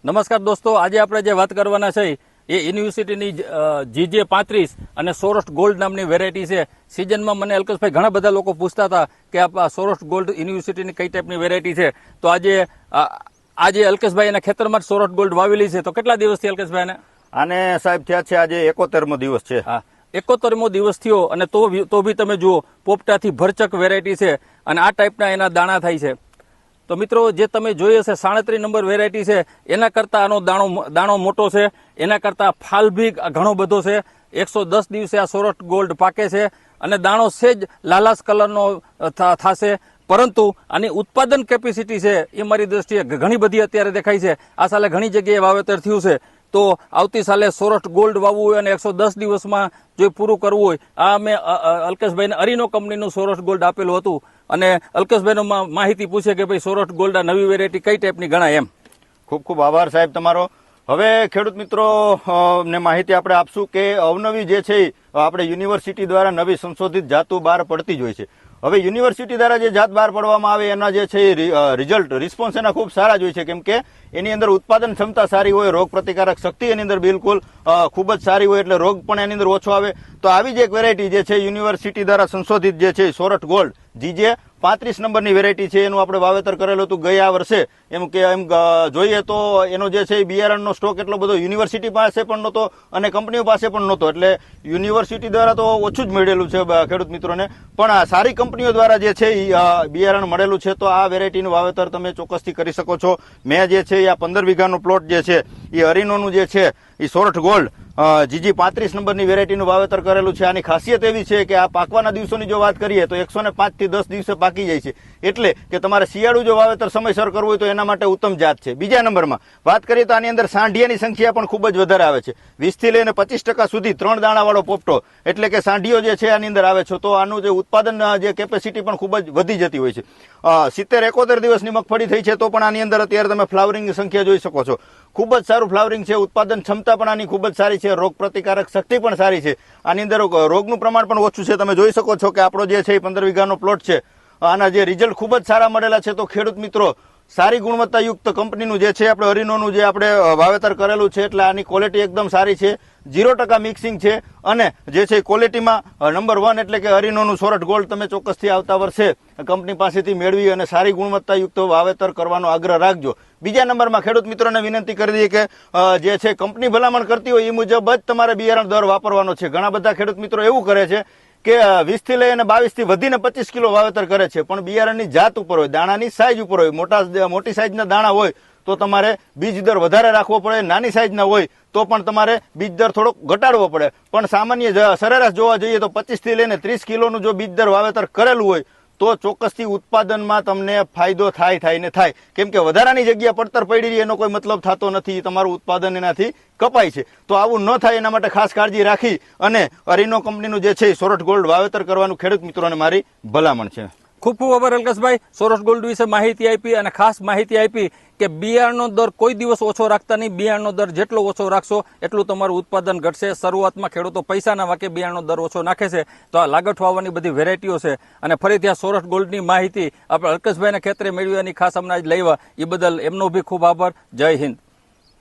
નમસ્કાર દોસ્તો, આજે આપણે જે વાત કરવાના છે એ યુનિવર્સિટીની GJ35 અને સૌરાષ્ટ્ર ગોલ્ડ નામની વેરાયટી છે. સિઝનમાં મને અલ્કેશભાઈ ઘણા બધા લોકો પૂછતા હતા કે આ સૌરાષ્ટ્ર ગોલ્ડ યુનિવર્સિટીની કઈ ટાઈપની વેરાયટી છે. તો આજે અલ્કેશભાઈ એના ખેતરમાં સૌરાષ્ટ્ર ગોલ્ડ વાવેલી છે. તો કેટલા દિવસથી અલ્કેશભાઈ આને સાહેબ થયા છે આજે 71મો દિવસ છે. હા, 71મો દિવસ થયો અને તો બી તમે જુઓ પોપટાથી ભરચક વેરાયટી છે અને આ ટાઈપના એના દાણા થાય છે. તો મિત્રો, જે તમે જોઈ હશે 37 નંબર વેરાયટી છે એના કરતા આનો દાણો મોટો છે, એના કરતા ફાલ ભી ઘણો બધો છે. 110 દિવસે આ સૌરાષ્ટ્ર ગોલ્ડ પાકે છે અને દાણો સેજ લાલાશ કલરનો થશે. પરંતુ આની ઉત્પાદન કેપેસિટી છે એ મારી દ્રષ્ટિએ ઘણી બધી અત્યારે દેખાય છે. આ સાલે ઘણી જગ્યાએ વાવેતર થયું છે. તો આવતી સાલે સૌરાષ્ટ્ર ગોલ્ડ વાવવું હોય અને 110 દિવસમાં જો પૂરું કરવું હોય, આ મેં અલ્કેશભાઈને અરીનો કંપનીનું સૌરાષ્ટ્ર ગોલ્ડ આપેલું હતું અને અલ્કેશભાઈનો માહિતી પૂછે કે ભાઈ સૌરાષ્ટ્ર ગોલ્ડ આ નવી વેરાયટી કઈ ટાઈપની ગણાય એમ. ખૂબ ખૂબ આભાર સાહેબ તમારો. હવે ખેડૂત મિત્રો ને માહિતી આપણે આપશું કે અવનવી જે છે આપણે યુનિવર્સિટી દ્વારા નવી સંશોધિત જાતો બહાર પડતી જ હોય છે. હવે યુનિવર્સિટી દ્વારા જે જાત બહાર પાડવામાં આવે એના જે છે રિઝલ્ટ રિસ્પોન્સ એના ખૂબ સારા જ હોય છે, કેમ કે એની અંદર ઉત્પાદન ક્ષમતા સારી હોય, રોગ પ્રતિકારક શક્તિ એની અંદર બિલકુલ ખૂબ જ સારી હોય, એટલે રોગ પણ એની અંદર ઓછો આવે. તો આવી જ એક વેરાયટી જે છે યુનિવર્સિટી દ્વારા સંશોધિત જે છે સૌરાષ્ટ્ર ગોલ્ડ GJ35 નંબરની વેરાયટી છે, એનું આપણે વાવેતર કરેલું હતું ગયા વર્ષે. એમ જોઈએ તો એનો જે છે બિયારણનો સ્ટોક એટલો બધો યુનિવર્સિટી પાસે પણ નહોતો અને કંપનીઓ પાસે પણ નહોતો, એટલે યુનિવર્સિટી દ્વારા તો ઓછું જ મળેલું છે ખેડૂત મિત્રોને. પણ આ સારી કંપનીઓ દ્વારા જે છે બિયારણ મળેલું છે. તો આ વેરાયટીનું વાવેતર તમે ચોક્કસથી કરી શકો છો. મેં જે છે આ 15 વીઘાનો પ્લોટ જે છે એ અરીનોનું જે છે એ સૌરાષ્ટ્ર ગોલ્ડ GJ35 નંબરની વેરાયટીનું વાવેતર કરેલું છે. આની ખાસિયત એવી છે કે આ પાકવાના દિવસોની જો વાત કરીએ તો 105 થી 10 દિવસે પાકી જાય છે, એટલે કે તમારે શિયાળુ જો વાવેતર સમયસર કરવું હોય તો એના માટે ઉત્તમ જાત છે. બીજા નંબરમાં વાત કરીએ તો આની અંદર સાંઢિયાની સંખ્યા પણ ખૂબ જ વધારે આવે છે. 20 થી લઈને 25% સુધી 3 દાણાવાળો પોપટો એટલે કે સાંઢિયો જે છે આની અંદર આવે છે. તો આનું જે ઉત્પાદન જે કેપેસિટી પણ ખૂબ જ વધી જતી હોય છે. 70-71 દિવસની મગફળી થઈ છે તો પણ આની અંદર અત્યારે તમે ફ્લાવરિંગની સંખ્યા જોઈ શકો છો. ખૂબ જ સારું ફ્લાવરિંગ છે, ઉત્પાદન ક્ષમતા પણ આની ખૂબ જ સારી છે, રોગ પ્રતિકારક શક્તિ પણ સારી છે. આની અંદર રોગનું પ્રમાણ પણ ઓછું છે. તમે જોઈ શકો છો કે આપણો જે છે 15 વીઘાનો પ્લોટ છે, આના જે રિઝલ્ટ ખૂબ જ સારા મળેલા છે. તો ખેડૂત મિત્રો, સારી ગુણવત્તાયુક્ત કંપનીનું જે છે આપણે અરીનોનું જે આપણે વાવેતર કરેલું છે, એટલે આની ક્વોલિટી એકદમ સારી છે. 0% મિક્સિંગ છે અને જે છે ક્વોલિટીમાં નંબર 1 એટલે કે અરીનોનું સૌરાષ્ટ્ર ગોલ્ડ તમે ચોક્કસથી આવતા વર્ષે કંપની પાસેથી મેળવી અને સારી ગુણવત્તાયુક્ત વાવેતર કરવાનો આગ્રહ રાખજો. બીજા નંબરમાં ખેડૂત મિત્રોને વિનંતી કરી દઈએ કે જે છે કંપની ભલામણ કરતી હોય એ મુજબ જ તમારે બિયારણ દર વાપરવાનો છે. ઘણા બધા ખેડૂત મિત્રો એવું કરે છે કે 20 થી લઈને 22 થી વધીને 25 કિલો વાવેતર કરે છે, પણ બિયારણની જાત ઉપર હોય, દાણાની સાઈઝ ઉપર હોય. મોટી સાઈઝના દાણા હોય તો તમારે બીજ દર વધારે રાખવો પડે, નાની સાઈઝના હોય તો પણ તમારે બીજ દર થોડોક ઘટાડવો પડે. પણ સામાન્ય સરેરાશ જોવા જઈએ તો 25 થી લઈને 30 કિલોનું જો બીજ દર વાવેતર કરેલું હોય તો ચોક્કસથી ઉત્પાદનમાં તમને ફાયદો થાય ને થાય, કેમ કે વધારાની જગ્યા પડતર પડી રહી એનો કોઈ મતલબ થતો નથી. તમારું ઉત્પાદન એનાથી કપાય છે. તો આવું ન થાય એના માટે ખાસ કાળજી રાખી અને અરીનો કંપનીનું જે છે સૌરાષ્ટ્ર ગોલ્ડ વાવેતર કરવાનું ખેડૂત મિત્રોને મારી ભલામણ છે. ખૂબ ખૂબ આભાર અલ્કેશભાઈ, સૌરાષ્ટ્ર ગોલ્ડ વિશે માહિતી આપી અને ખાસ માહિતી આપી કે બિયારણનો દર કોઈ દિવસ ઓછો રાખતા નહીં. બિયારણનો દર જેટલો ઓછો રાખશો એટલું તમારું ઉત્પાદન ઘટશે. શરૂઆતમાં ખેડૂતો પૈસાના વાકે બિયારણનો દર ઓછો નાખે છે. તો આ લાગઠ વાવવાની બધી વેરાયટીઓ છે અને ફરીથી આ સૌરાષ્ટ્ર ગોલ્ડની માહિતી આપણે અલ્કેશભાઈના ખેતરે મેળવવાની ખાસ હમણાં જ લાવ્યા. એ બદલ એમનો બી ખૂબ આભાર. જય હિન્દ.